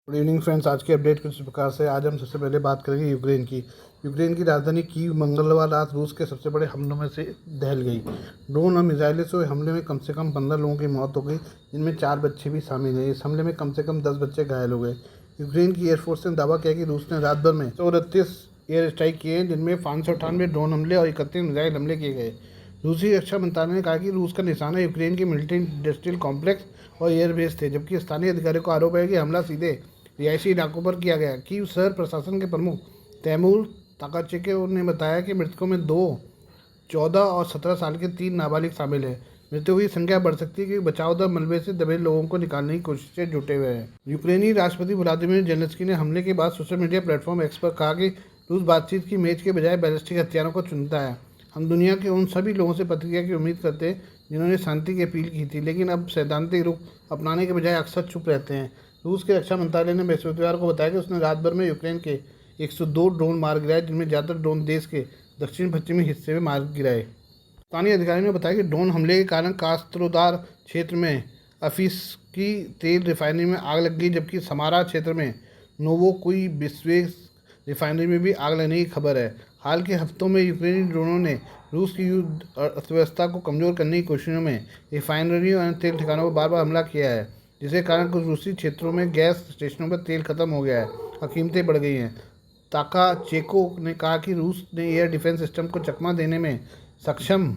Good evening friends. आज की update कुछ इस प्रकार से। आज हम सबसे पहले बात करेंगे यूक्रेन की राजधानी कीव मंगलवार रात रूस के सबसे बड़े हमलों में से दहल गई। ड्रोन और मिसाइलों से हुए हमले में कम से कम 15 लोगों की मौत हो गई, जिनमें 4 बच्चे भी शामिल हैं। इस हमले में कम से कम 10 बच्चे घायल हो गए। यूक्रेन की एयरफोर्स ने दावा किया कि रूस ने रात भर में 138 एयर स्ट्राइक किए हैं, जिनमें 598 ड्रोन हमले और 31 मिसाइल हमले किए गए। रूसी रक्षा मंत्रालय ने कहा कि रूस का निशाना यूक्रेन के मिलिट्री इंडस्ट्रियल कॉम्प्लेक्स और एयरबेस थे, जबकि स्थानीय अधिकारियों का आरोप है कि हमला सीधे रिहायशी इलाकों पर किया गया। कीव शहर प्रशासन के प्रमुख तैमूर ताकाचेके ने बताया कि मृतकों में 14 और 17 साल के 3 नाबालिग शामिल हैं। मृतकों की संख्या बढ़ सकती है क्योंकि बचाव दल मलबे से दबे लोगों को निकालने की कोशिश से जुटे हुए हैं। यूक्रेनी राष्ट्रपति व्लादिमीर जेलेंस्की ने हमले के बाद सोशल मीडिया प्लेटफॉर्म एक्स पर कहा कि रूस बातचीत की मेज के बजाय बैलिस्टिक हथियारों को चुनता है। हम दुनिया के उन सभी लोगों से प्रतिक्रिया की उम्मीद करते हैं जिन्होंने शांति की अपील की थी, लेकिन अब सैद्धांतिक रुख अपनाने के बजाय अक्सर चुप रहते हैं। रूस के रक्षा मंत्रालय ने बृहस्पतिवार को बताया कि उसने रात भर में यूक्रेन के 102 ड्रोन मार गिराए, जिनमें ज़्यादातर ड्रोन देश के दक्षिण पश्चिमी हिस्से में मार गिराए। स्थानीय अधिकारियों ने बताया कि ड्रोन हमले के कारण कास्त्रोदार क्षेत्र में अफीस्की तेल रिफाइनरी में आग लग गई, जबकि समारा क्षेत्र में नोवोकुइबिस्वेस रिफाइनरी में भी आग लगने की खबर है। हाल के हफ्तों में यूक्रेनी ड्रोनों ने रूस की युद्ध अर्थव्यवस्था को कमज़ोर करने की कोशिशों में रिफाइनरियों और तेल ठिकानों पर बार बार हमला किया है, जिसके कारण कुछ रूसी क्षेत्रों में गैस स्टेशनों पर तेल खत्म हो गया है और कीमतें बढ़ गई हैं। ताकाचेको ने कहा कि रूस ने एयर डिफेंस सिस्टम को चकमा देने में सक्षम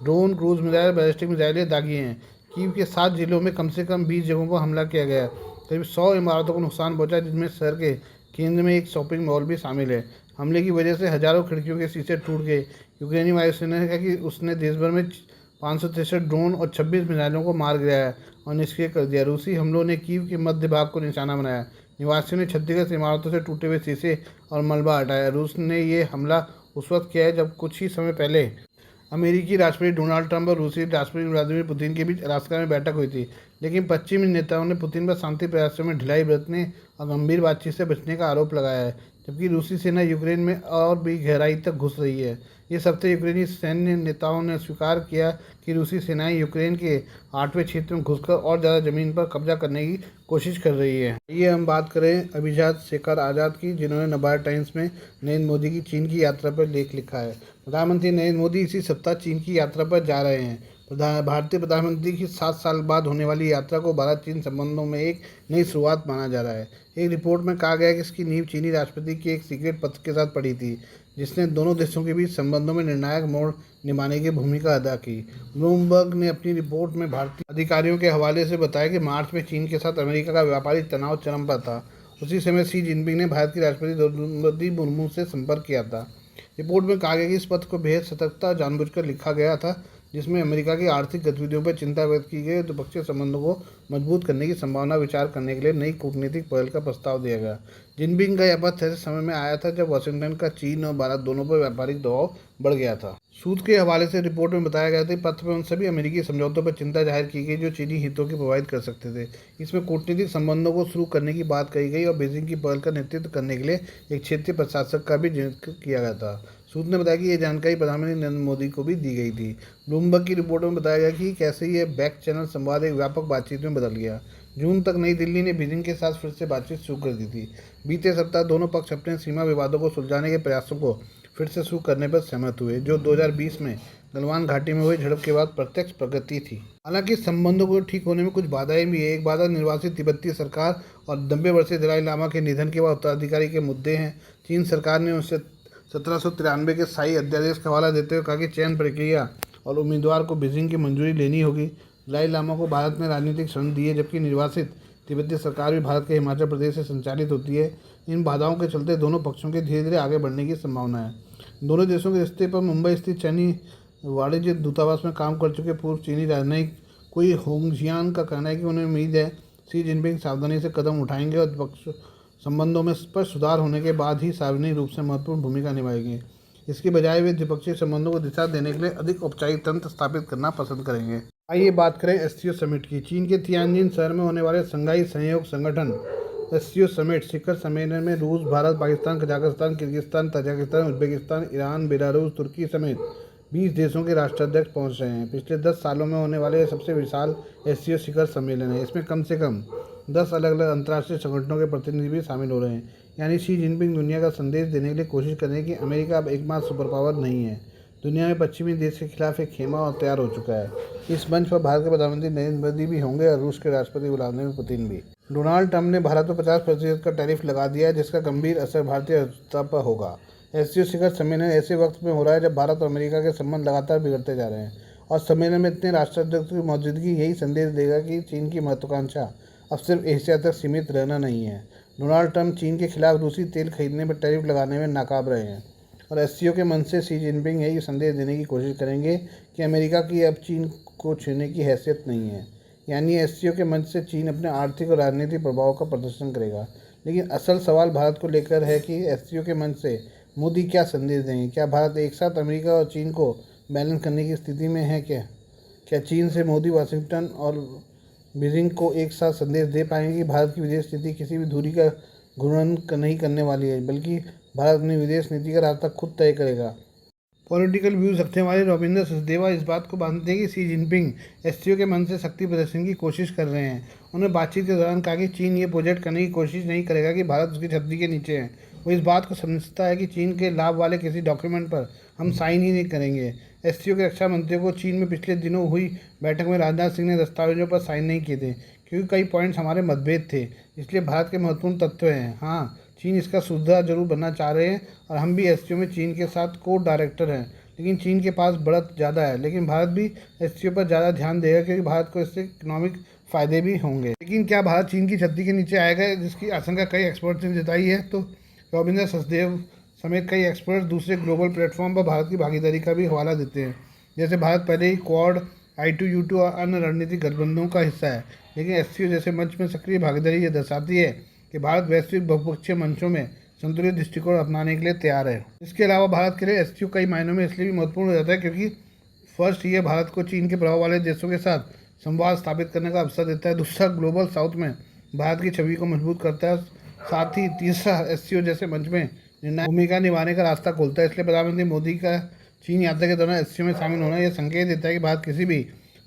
ड्रोन, क्रूज मिसाइल, बैलिस्टिक मिसाइलें दागी हैं। कीव के 7 जिलों में कम से कम 20 जगहों पर हमला किया गया। करीब 100 इमारतों को नुकसान पहुंचा, जिसमें शहर के केंद्र में एक शॉपिंग मॉल भी शामिल है। हमले की वजह से हजारों खिड़कियों के शीशे टूट गए। यूक्रेनी वायुसेना ने कहा कि उसने देश भर में 563 ड्रोन और 26 मिसाइलों को मार गिराया और निष्क्रिय कर दिया। रूसी हमलों ने कीव के मध्य भाग को निशाना बनाया। निवासियों ने क्षतिग्रस्त इमारतों से टूटे हुए शीशे और मलबा हटाया। रूस ने ये हमला उस वक्त किया है जब कुछ ही समय पहले अमेरिकी राष्ट्रपति डोनाल्ड ट्रंप और रूसी राष्ट्रपति व्लादिमीर पुतिन के बीच अलास्का में बैठक हुई थी, लेकिन पश्चिमी नेताओं ने पुतिन पर शांति प्रयासों में ढिलाई बरतने और गंभीर बातचीत से बचने का आरोप लगाया है, जबकि रूसी सेना यूक्रेन में और भी गहराई तक घुस रही है। इस हफ्ते यूक्रेनी सैन्य नेताओं ने स्वीकार किया कि रूसी सेनाएं यूक्रेन के 8वें क्षेत्र में घुसकर और ज़्यादा जमीन पर कब्जा करने की कोशिश कर रही है। ये हम बात करें अभिजात शेखर आज़ाद की, जिन्होंने नबार्ड टाइम्स में नरेंद्र मोदी की चीन की यात्रा पर लेख लिखा है। प्रधानमंत्री नरेंद्र मोदी इसी सप्ताह चीन की यात्रा पर जा रहे हैं। भारतीय प्रधानमंत्री की 7 साल बाद होने वाली यात्रा को भारत चीन संबंधों में एक नई शुरुआत माना जा रहा है। एक रिपोर्ट में कहा गया है कि इसकी नींव चीनी राष्ट्रपति के एक सीक्रेट पत्र के साथ पड़ी थी, जिसने दोनों देशों के बीच संबंधों में निर्णायक मोड़ निभाने की भूमिका अदा की। ब्लूमबर्ग ने अपनी रिपोर्ट में भारतीय अधिकारियों के हवाले से बताया कि मार्च में चीन के साथ अमेरिका का व्यापारिक तनाव चरम पर था। उसी समय शी जिनपिंग ने भारत की राष्ट्रपति द्रौपदी मुर्मू से संपर्क किया था। रिपोर्ट में कहा गया कि इस पत्र को बेहद सतर्कता और जानबूझकर लिखा गया था, जिसमें अमेरिका की आर्थिक गतिविधियों पर चिंता व्यक्त की गई। द्विपक्षीय संबंधों को मजबूत करने की संभावना विचार करने के लिए नई कूटनीतिक पहल का प्रस्ताव दिया गया। जिनपिंग का यह पत्र ऐसे समय में आया था जब वाशिंगटन का चीन और भारत दोनों पर व्यापारिक दबाव बढ़ गया था। सूत्र के हवाले से रिपोर्ट में बताया गया था कि पत्र में उन सभी अमेरिकी समझौतों पर चिंता जाहिर की गई जो चीनी हितों को प्रभावित कर सकते थे। इसमें कूटनीतिक संबंधों को शुरू करने की बात कही गई और बीजिंग की पहल का नेतृत्व करने के लिए एक क्षेत्रीय प्रशासक का भी जिक्र किया गया था। सूत्र ने बताया कि यह जानकारी प्रधानमंत्री नरेंद्र मोदी को भी दी गई थी। ब्लूमबर्ग की रिपोर्ट में बताया गया कि कैसे यह बैक चैनल संवाद एक व्यापक बातचीत में बदल गया। जून तक नई दिल्ली ने बीजिंग के साथ फिर से बातचीत शुरू कर दी थी। बीते सप्ताह दोनों पक्ष अपने सीमा विवादों को सुलझाने के प्रयासों को फिर से शुरू करने पर सहमत हुए, जो 2020 में गलवान घाटी में हुई झड़प के बाद प्रत्यक्ष प्रगति थी। हालांकि संबंधों को ठीक होने में कुछ बाधाएं भी है। एक बाधा निर्वासित तिब्बती सरकार और 90 वर्षीय दलाई लामा के निधन के बाद उत्तराधिकारी के मुद्दे हैं। चीन सरकार ने उनसे 1793 के शाही अध्यादेश का हवाला देते हुए कहा कि चयन प्रक्रिया और उम्मीदवार को बीजिंग की मंजूरी लेनी होगी। दलाई लामा को भारत में राजनीतिक शरण दी है, जबकि निर्वासित तिब्बती सरकार भी भारत के हिमाचल प्रदेश से संचालित होती है। इन बाधाओं के चलते दोनों पक्षों के धीरे धीरे आगे बढ़ने की संभावना है। दोनों देशों के रिश्ते पर मुंबई स्थित चीनी वाणिज्य दूतावास में काम कर चुके पूर्व चीनी राजनयिक कोई होंगजियान का कहना है कि उन्हें उम्मीद है शी जिनपिंग सावधानी से कदम उठाएंगे और द्विपक्षीय संबंधों में स्पष्ट सुधार होने के बाद ही सार्वजनिक रूप से महत्वपूर्ण भूमिका निभाएंगे। इसके बजाय वे द्विपक्षीय संबंधों को दिशा देने के लिए अधिक औपचारिक तंत्र स्थापित करना पसंद करेंगे। आइए बात करें एससीओ समिट की। चीन के तियानजिन शहर में होने वाले शंघाई सहयोग संगठन एससीओ समिट शिखर सम्मेलन में रूस, Bharat, Pakistan, Kazakhstan, Kyrgyzstan, Tajikistan, Uzbekistan, Iran, Belarus, तुर्की समेत 20 देशों के राष्ट्राध्यक्ष पहुंच रहे हैं। पिछले 10 सालों में होने वाले यह सबसे विशाल एससीओ शिखर सम्मेलन है। इसमें कम से कम 10 अलग अलग अंतर्राष्ट्रीय संगठनों के प्रतिनिधि भी शामिल हो रहे हैं। यानी शी जिनपिंग दुनिया का संदेश देने के लिए कोशिश कर रहे हैं कि अमेरिका अब एकमात्र सुपर पावर नहीं है, दुनिया में पश्चिमी देश के खिलाफ एक खेमा और तैयार हो चुका है। इस मंच पर भारत के प्रधानमंत्री नरेंद्र मोदी भी होंगे और रूस के राष्ट्रपति व्लादिमीर पुतिन भी। डोनाल्ड ट्रंप ने भारत पर 50% का टैरिफ लगा दिया है, जिसका गंभीर असर भारतीय अर्थव्यवस्था पर होगा। एससीओ शिखर सम्मेलन ऐसे वक्त में हो रहा है जब भारत और अमेरिका के संबंध लगातार बिगड़ते जा रहे हैं, और सम्मेलन में इतने राष्ट्राध्यक्षों की मौजूदगी यही संदेश देगा कि चीन की महत्वाकांक्षा अब सिर्फ एशिया तक सीमित रहना नहीं है। डोनाल्ड ट्रंप चीन के खिलाफ रूसी तेल खरीदने पर टैरिफ लगाने में नाकाम रहे हैं, और एससीओ के मंच से शी जिनपिंग यही संदेश देने की कोशिश करेंगे कि अमेरिका की अब चीन को छूने की हैसियत नहीं है। यानी एससीओ के मंच से चीन अपने आर्थिक और राजनीतिक प्रभाव का प्रदर्शन करेगा। लेकिन असल सवाल भारत को लेकर है कि एससीओ के मंच से मोदी क्या संदेश देंगे। क्या भारत एक साथ अमेरिका और चीन को बैलेंस करने की स्थिति में है? क्या चीन से मोदी वाशिंगटन और बीजिंग को एक साथ संदेश दे पाएंगे कि भारत की विदेश नीति किसी भी दूरी का घूर्णन नहीं करने वाली है, बल्कि भारत अपनी विदेश नीति का रास्ता खुद तय करेगा? पॉलिटिकल व्यूज रखने वाले रविंद्र सचदेवा इस बात को मानते हैं कि शी जिनपिंग एससीओ के मन से शक्ति प्रदर्शन की कोशिश कर रहे हैं। उन्होंने बातचीत के दौरान कहा कि चीन ये प्रोजेक्ट करने की कोशिश नहीं करेगा कि भारत उसकी छतरी के नीचे है। वो इस बात को समझता है कि चीन के लाभ वाले किसी डॉक्यूमेंट पर हम साइन ही नहीं करेंगे। एससीओ के रक्षा मंत्रियों को चीन में पिछले दिनों हुई बैठक में राजनाथ सिंह ने दस्तावेजों पर साइन नहीं किए थे, क्योंकि कई पॉइंट्स हमारे मतभेद थे, इसलिए भारत के महत्वपूर्ण तत्व हैं। हाँ, चीन इसका सुधार जरूर बनना चाह रहे हैं, और हम भी एससीओ में चीन के साथ को डायरेक्टर हैं, लेकिन चीन के पास बढ़त ज़्यादा है। लेकिन भारत भी एससीओ पर ज़्यादा ध्यान देगा, क्योंकि भारत को इससे इकोनॉमिक फ़ायदे भी होंगे। लेकिन क्या भारत चीन की छतरी के नीचे आएगा, जिसकी आशंका कई एक्सपर्ट्स ने जताई है? तो रविंद्र सचदेव समेत कई एक्सपर्ट्स दूसरे ग्लोबल प्लेटफॉर्म पर भारत की भागीदारी का भी हवाला देते हैं। जैसे भारत पहले ही क्वाड, I2U2 और अन्य रणनीतिक गठबंधनों का हिस्सा है, लेकिन एससीओ जैसे मंच में सक्रिय भागीदारी ये दर्शाती है कि भारत वैश्विक बहुपक्षीय मंचों में संतुलित दृष्टिकोण अपनाने के लिए तैयार है। इसके अलावा भारत के लिए एससीओ कई मायनों में इसलिए भी महत्वपूर्ण हो जाता है क्योंकि फर्स्ट ये भारत को चीन के प्रभाव वाले देशों के साथ संवाद स्थापित करने का अवसर देता है। दूसरा, ग्लोबल साउथ में भारत की छवि को मजबूत करता है। साथ ही तीसरा, एससीओ जैसे मंच में निर्णायक भूमिका निभाने का रास्ता खोलता है। इसलिए प्रधानमंत्री मोदी का चीन यात्रा के दौरान एससीओ में शामिल होना यह संकेत देता है कि भारत किसी भी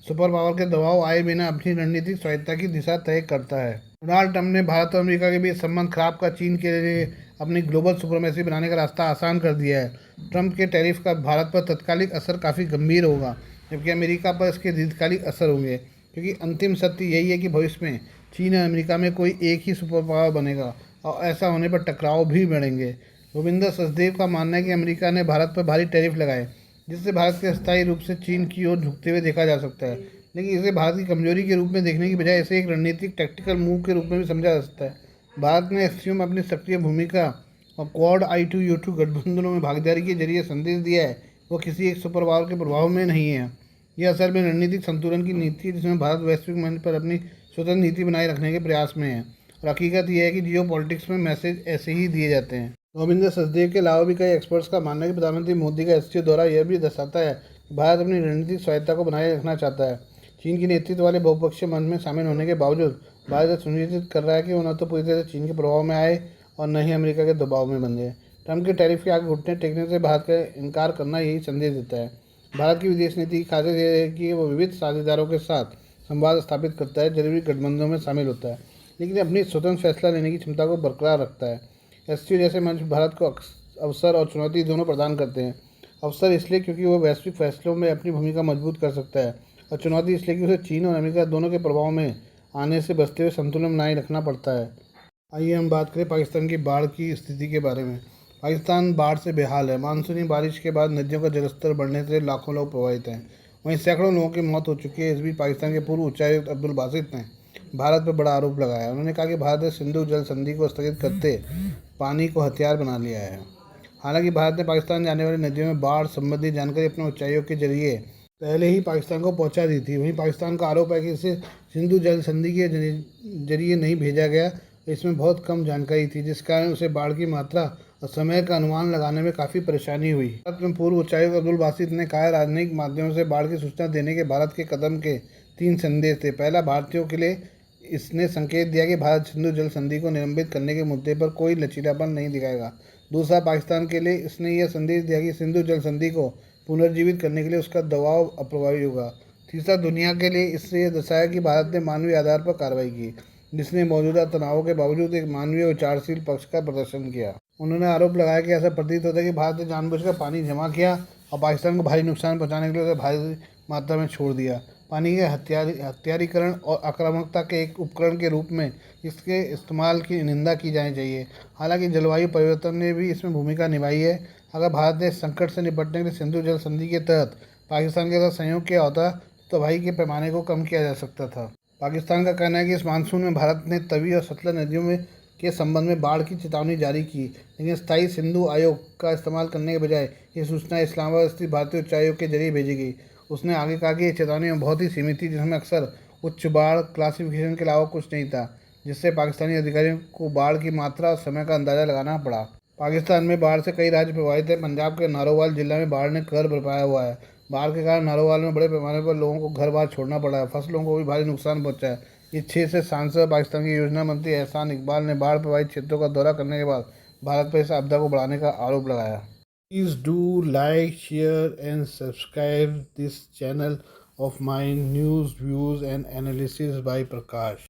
सुपर पावर के दबाव आए बिना अपनी रणनीतिक स्वायत्तता की दिशा तय करता है। डोनाल्ड ट्रंप ने भारत और अमेरिका के बीच संबंध खराब का चीन के लिए अपनी ग्लोबल सुपरमेसी बनाने का रास्ता आसान कर दिया है। ट्रंप के टैरिफ का भारत पर तत्कालिक असर काफ़ी गंभीर होगा, जबकि अमेरिका पर इसके दीर्घकालिक असर होंगे, क्योंकि अंतिम सत्य यही है कि भविष्य में चीन और अमेरिका में कोई एक ही सुपर पावर बनेगा, और ऐसा होने पर टकराव भी बढ़ेंगे। रविंद्र सचदेव का मानना है कि अमेरिका ने भारत पर भारी टैरिफ लगाए, जिससे भारत के अस्थायी रूप से चीन की ओर झुकते हुए देखा जा सकता है। लेकिन इसे भारत की कमजोरी के रूप में देखने की बजाय इसे एक रणनीतिक टैक्टिकल मूव के रूप में भी समझा जा सकता है। भारत ने एससीओ में अपनी सक्रिय भूमिका और क्वाड, I2U2 गठबंधनों में भागीदारी के जरिए संदेश दिया है वो किसी एक सुपर पावर के प्रभाव में नहीं है। यह असल में रणनीतिक संतुलन की नीति है, जिसमें भारत वैश्विक मंच पर अपनी स्वतंत्र नीति बनाए रखने के प्रयास में है। और हकीकत यह है कि जियो पॉलिटिक्स में मैसेज ऐसे ही दिए जाते हैं। रविंद्र सचदेव के अलावा भी कई एक्सपर्ट्स का मानना है कि प्रधानमंत्री मोदी का एससीओ दौरा यह भी दर्शाता है कि भारत अपनी रणनीतिक स्वायत्तता को बनाए रखना चाहता है। चीन की नेतृत्व वाले बहुपक्षीय मंच में शामिल होने के बावजूद भारत सुनिश्चित कर रहा है कि वो न तो पूरी तरह से चीन के प्रभाव में आए और न ही अमेरिका के दबाव में बन जाए। ट्रंप के टैरिफ के आगे घुटने टेकने से भारत का इनकार करना यही संदेश देता है। भारत की विदेश नीति की खासियत यह है कि वो विविध साझेदारों के साथ संवाद स्थापित करता है, जरूरी गठबंधनों में शामिल होता है, लेकिन अपनी स्वतंत्र फैसला लेने की क्षमता को बरकरार रखता है। एससीओ जैसे मंच भारत को अवसर और चुनौती दोनों प्रदान करते हैं। अवसर इसलिए क्योंकि वो वैश्विक फैसलों में अपनी भूमिका मजबूत कर सकता है, और चुनौती इसलिए कि उसे चीन और अमेरिका दोनों के प्रभाव में आने से बचते हुए संतुलन बनाए रखना पड़ता है। आइए हम बात करें पाकिस्तान की बाढ़ की स्थिति के बारे में। पाकिस्तान बाढ़ से बेहाल है। मानसूनी बारिश के बाद नदियों का जलस्तर बढ़ने से लाखों लोग प्रभावित हैं। वहीं सैकड़ों लोगों की मौत हो चुकी है। इस बीच पाकिस्तान के पूर्व उच्चायुक्त अब्दुल बासित ने भारत पर बड़ा आरोप लगाया। उन्होंने कहा कि भारत ने सिंधु जल संधि को स्थगित करते पानी को हथियार बना लिया है। हालांकि भारत ने पाकिस्तान जाने वाली नदियों में बाढ़ संबंधी जानकारी अपने उच्चायुक्त के जरिए पहले ही पाकिस्तान को पहुंचा दी थी। वहीं पाकिस्तान का आरोप है कि इसे सिंधु जल संधि के जरिए नहीं भेजा गया, इसमें बहुत कम जानकारी थी, जिस कारण उसे बाढ़ की मात्रा और समय का अनुमान लगाने में काफ़ी परेशानी हुई। भारत में पूर्व उच्चायुक्त अब्दुल बासित ने कहा, राजनयिक माध्यमों से बाढ़ की सूचना देने के भारत के कदम के 3 संदेश थे। पहला, भारतीयों के लिए इसने संकेत दिया कि भारत सिंधु जल संधि को निलंबित करने के मुद्दे पर कोई लचीलापन नहीं दिखाएगा। दूसरा, पाकिस्तान के लिए इसने यह संदेश दिया कि सिंधु जल संधि को पुनर्जीवित करने के लिए उसका दबाव अप्रभावी होगा। तीसरा, दुनिया के लिए इससे यह दर्शाया कि भारत ने मानवीय आधार पर कार्रवाई की। जिसने मौजूदा तनावों के बावजूद एक मानवीय और विचारशील पक्ष का प्रदर्शन किया। उन्होंने आरोप लगाया कि ऐसा प्रतीत होता है कि भारत ने जानबूझकर पानी जमा किया और पाकिस्तान को भारी नुकसान पहुंचाने के लिए उसे भारी मात्रा में छोड़ दिया। पानी के हथियारीकरण और आक्रामकता के एक उपकरण के रूप में इसके इस्तेमाल की निंदा की जानी चाहिए। हालांकि जलवायु परिवर्तन ने भी इसमें भूमिका निभाई है। अगर भारत ने इस संकट से निपटने के लिए सिंधु जल संधि के तहत पाकिस्तान के साथ सहयोग किया होता तो तबाही के पैमाने को कम किया जा सकता था। पाकिस्तान का कहना है कि इस मानसून में भारत ने तवी और सतलज नदियों में के संबंध में बाढ़ की चेतावनी जारी की, लेकिन स्थायी सिंधु आयोग का इस्तेमाल करने के बजाय ये सूचना इस्लामाबाद स्थित भारतीय उच्चायोग के जरिए भेजी गई। उसने आगे कहा कि ये चेतावनी में बहुत ही सीमित थी, जिसमें अक्सर उच्च बाढ़ क्लासिफिकेशन के अलावा कुछ नहीं था, जिससे पाकिस्तानी अधिकारियों को बाढ़ की मात्रा और समय का अंदाजा लगाना पड़ा। पाकिस्तान में बाढ़ से कई राज्य प्रभावित हैं। पंजाब के नारोवाल जिला में बाढ़ ने कहर बरपाया हुआ है। बाढ़ के कारण नारोवाल में बड़े पैमाने पर लोगों को घर बार छोड़ना पड़ा है। फसलों को भी भारी नुकसान पहुंचा है। ये 6 से सांसद पाकिस्तान के योजना मंत्री एहसान इकबाल ने बाढ़ प्रभावित क्षेत्रों का दौरा करने के बाद भारत पर इस आपदा को बढ़ाने का आरोप लगाया। Please do like, share and subscribe this channel of my news, views and analysis by Prakash.